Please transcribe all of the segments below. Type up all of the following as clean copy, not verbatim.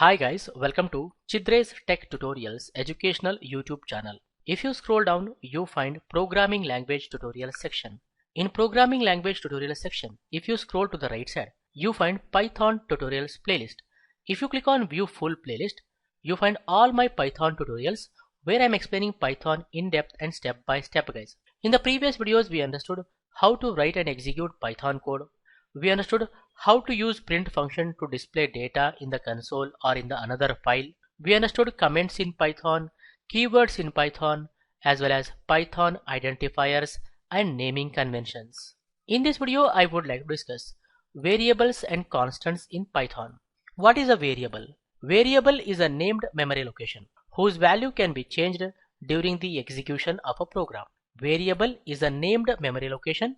Hi guys, welcome to Chidre's Tech Tutorials educational YouTube channel. If you scroll down, you find Programming Language Tutorials section. In Programming Language Tutorials section, if you scroll to the right side, you find Python Tutorials playlist. If you click on View Full Playlist, you find all my Python tutorials where I'm explaining Python in depth and step by step guys. In the previous videos, we understood how to write and execute Python code. We understood how to use print function to display data in the console or in the another file. We understood comments in Python, keywords in Python, as well as Python identifiers and naming conventions. In this video, I would like to discuss variables and constants in Python. What is a variable? Variable is a named memory location whose value can be changed during the execution of a program. Variable is a named memory location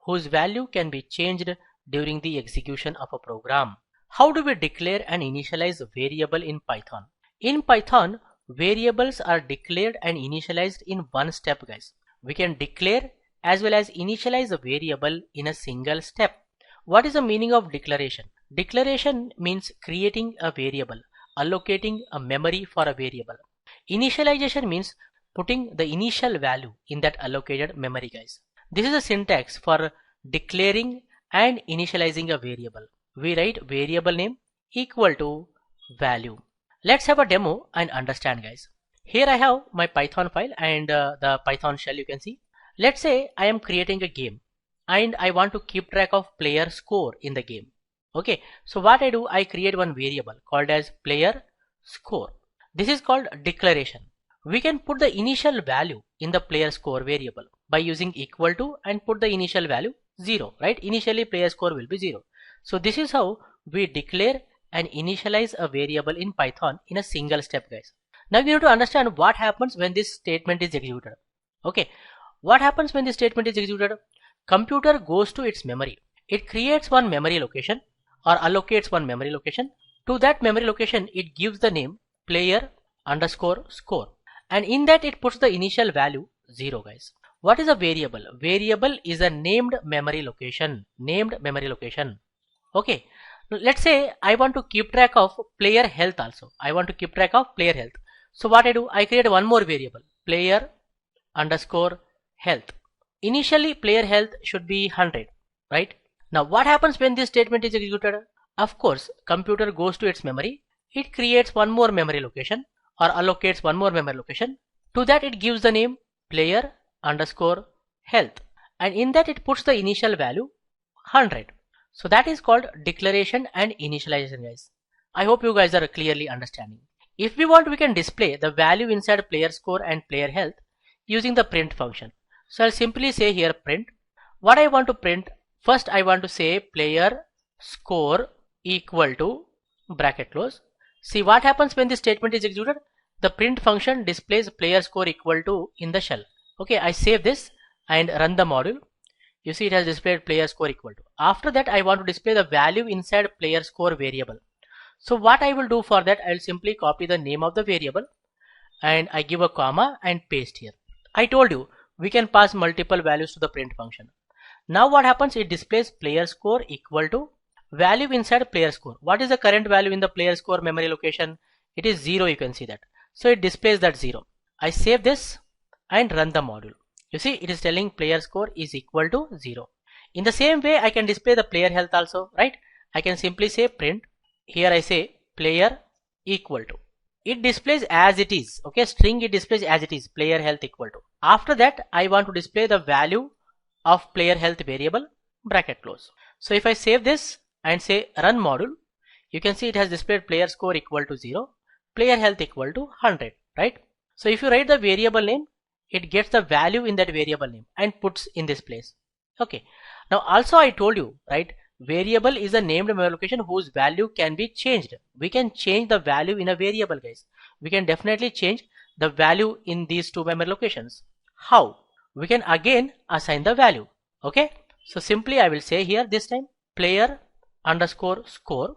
whose value can be changed during the execution of a program. How do we declare and initialize a variable in Python? In Python, variables are declared and initialized in one step guys. We can declare as well as initialize a variable in a single step. What is the meaning of declaration? Declaration means creating a variable, allocating a memory for a variable. Initialization means putting the initial value in that allocated memory guys. This is a syntax for declaring and initializing a variable. We write variable name equal to value. Let's have a demo and understand guys. Here I have my Python file and the Python shell you can see. Let's say I am creating a game and I want to keep track of player score in the game. Okay, so what I do, I create one variable called as player score. This is called declaration. We can put the initial value in the player score variable by using equal to and put the initial value 0, right? Initially player score will be 0. So this is how we declare and initialize a variable in Python in a single step guys. Now we have to understand what happens when this statement is executed. Okay, what happens when this statement is executed? Computer goes to its memory. It creates one memory location or allocates one memory location. To that memory location it gives the name player underscore score, and in that it puts the initial value 0 guys. What is a variable? Variable is a named memory location. Named memory location. Okay. Let's say I want to keep track of player health also. I want to keep track of player health. So what I do? I create one more variable. Player underscore health. Initially player health should be 100. Right? Now what happens when this statement is executed? Of course, computer goes to its memory. It creates one more memory location or allocates one more memory location. To that it gives the name player underscore health, and in that it puts the initial value 100. So that is called declaration and initialization guys. I hope you guys are clearly understanding. If we want, we can display the value inside player score and player health using the print function. So I'll simply say here print. What I want to print, first I want to say player score equal to bracket close. See what happens when this statement is executed? The print function displays player score equal to in the shell. Okay, I save this and run the module. You see it has displayed player score equal to. After that I want to display the value inside player score variable. So what I will do for that, I will simply copy the name of the variable and I give a comma and paste here. I told you we can pass multiple values to the print function. Now what happens? It displays player score equal to value inside player score. What is the current value in the player score memory location? It is 0, you can see that. So it displays that 0. I save this and run the module. You see it is telling player score is equal to 0. In the same way I can display the player health also, right? I can simply say print. Here I say player equal to. It displays as it is. Okay, string it displays as it is, player health equal to. After that I want to display the value of player health variable, bracket close. So if I save this and say run module, you can see it has displayed player score equal to 0, player health equal to 100, right? So if you write the variable name, it gets the value in that variable name and puts in this place. Okay. Now also I told you, right, variable is a named memory location whose value can be changed. We can change the value in a variable guys. We can definitely change the value in these two memory locations. How? We can again assign the value. Okay. So simply I will say here this time player underscore score.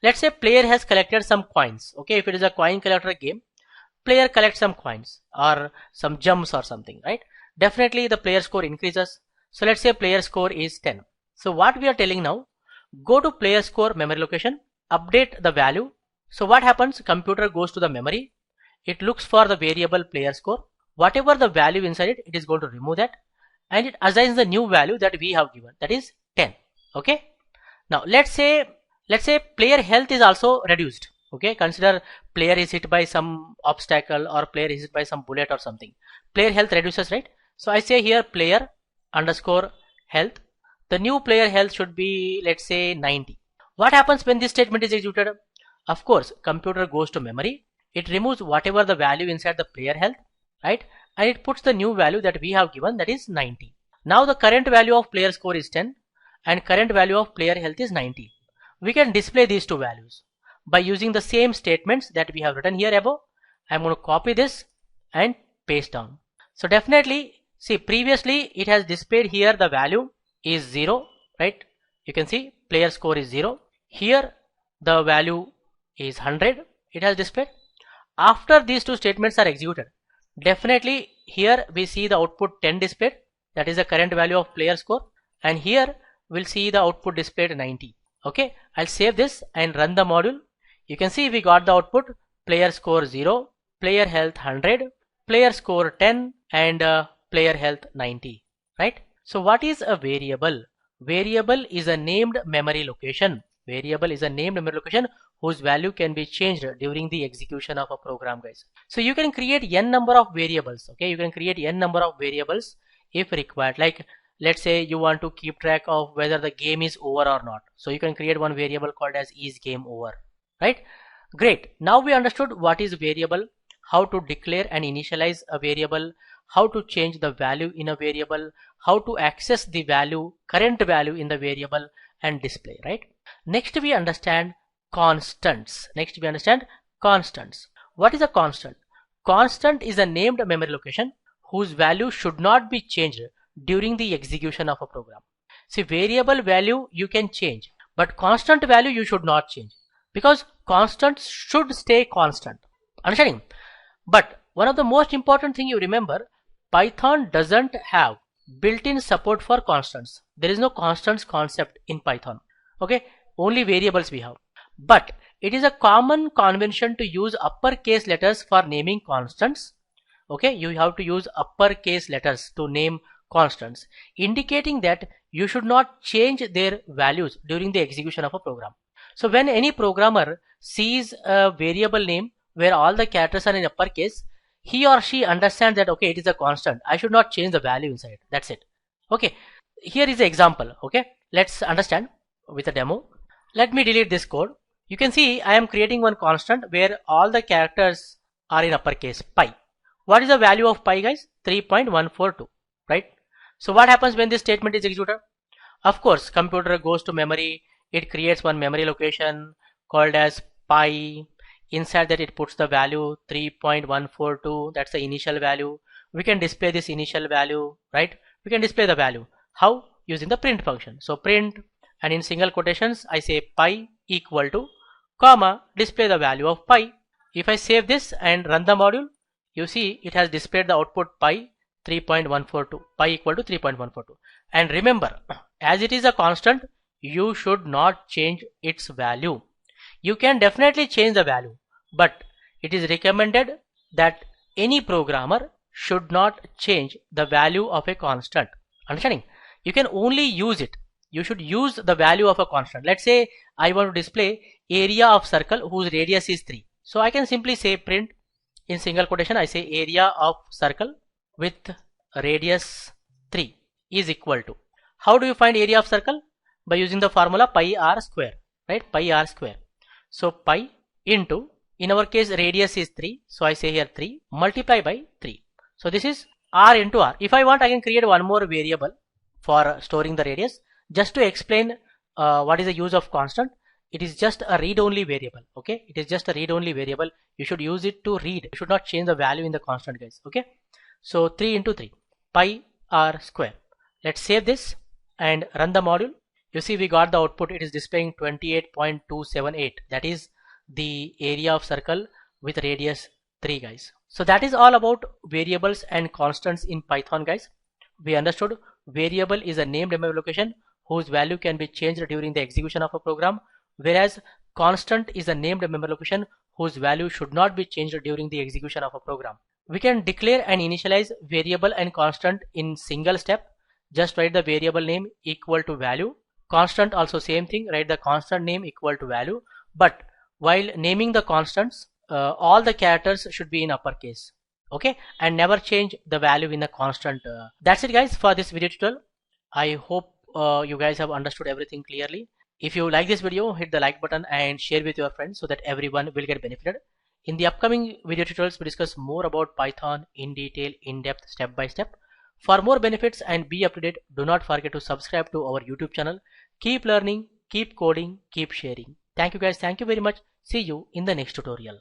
Let's say player has collected some coins. Okay. If it is a coin collector game, player collects some coins or some gems or something, right? Definitely the player score increases. So let's say player score is 10. So what we are telling now, go to player score memory location, update the value So what happens? Computer goes to the memory. It looks for the variable player score. Whatever the value inside it, it is going to remove that, and it assigns the new value that we have given, that is 10. Okay. Now let's say player health is also reduced. Okay, consider player is hit by some obstacle or player is hit by some bullet or something. Player health reduces, right? So I say here player underscore health. The new player health should be, let's say, 90. What happens when this statement is executed? Of course, computer goes to memory. It removes whatever the value inside the player health, right? And it puts the new value that we have given, that is 90. Now the current value of player score is 10 and current value of player health is 90. We can display these two values by using the same statements that we have written here above. I'm going to copy this and paste down. So definitely, see, previously it has displayed here the value is 0, right? You can see player score is 0. Here the value is 100. It has displayed. After these two statements are executed, definitely here we see the output 10 displayed, that is the current value of player score, and here we'll see the output displayed 90. Okay, I'll save this and run the module. You can see we got the output player score 0, player health 100, player score 10, and player health 90, right? So what is a variable? Variable is a named memory location. Variable is a named memory location whose value can be changed during the execution of a program, guys. So you can create n number of variables. Okay, you can create n number of variables if required. Like let's say you want to keep track of whether the game is over or not. So you can create one variable called as is game over, right? Great. Now we understood what is variable, how to declare and initialize a variable, how to change the value in a variable, how to access the value, current value in the variable and display, right? Next we understand constants. What is a constant? Constant is a named memory location whose value should not be changed during the execution of a program. See, variable value you can change, but constant value you should not change, because constants should stay constant. Understanding? But one of the most important thing you remember, Python doesn't have built-in support for constants. There is no constants concept in Python. Okay, only variables we have. But it is a common convention to use uppercase letters for naming constants. Okay, you have to use uppercase letters to name constants, indicating that you should not change their values during the execution of a program. So when any programmer sees a variable name where all the characters are in uppercase, he or she understands that okay, it is a constant, I should not change the value inside. That's it. Okay, here is the example. Okay, let's understand with a demo. Let me delete this code. You can see I am creating one constant where all the characters are in uppercase, pi. What is the value of pi, guys? 3.142, right? So what happens when this statement is executed? Of course, computer goes to memory. It creates one memory location called as pi. Inside that it puts the value 3.142. That's the initial value. We can display this initial value, right? We can display the value. How? Using the print function. So print, and in single quotations I say pi equal to, comma, display the value of pi. If I save this and run the module, you see it has displayed the output pi 3.142, pi equal to 3.142. And remember, as it is a constant, you should not change its value. You can definitely change the value, but it is recommended that any programmer should not change the value of a constant. Understanding? You can only use it. You should use the value of a constant. Let's say I want to display area of circle whose radius is 3. So I can simply say print, in single quotation I say area of circle with radius 3 is equal to. How do you find area of circle? By using the formula pi r square, right? Pi r square. So pi into, in our case radius is 3, so I say here 3 multiply by 3. So this is r into r. If I want, I can create one more variable for storing the radius. Just to explain what is the use of constant, it is just a read-only variable. Okay, it is just a read-only variable. You should use it to read. You should not change the value in the constant, guys. Okay, so 3 into 3 pi r square. Let's save this and run the module. You see we got the output. It is displaying 28.278. That is the area of circle with radius 3, guys. So that is all about variables and constants in Python, guys. We understood variable is a named memory location whose value can be changed during the execution of a program, whereas Constant is a named memory location whose value should not be changed during the execution of a program. We can declare and initialize variable and constant in single step. Just write the variable name equal to value. Constant also same thing, write the constant name equal to value. But while naming the constants, all the characters should be in uppercase. Okay, and never change the value in the constant. That's it guys for this video tutorial. I hope you guys have understood everything clearly. If you like this video, hit the like button and share with your friends so that everyone will get benefited. In the upcoming video tutorials, we discuss more about Python in detail, in depth, step by step. For more benefits and be up to date, do not forget to subscribe to our YouTube channel. Keep learning, keep coding, keep sharing. Thank you guys. Thank you very much. See you in the next tutorial.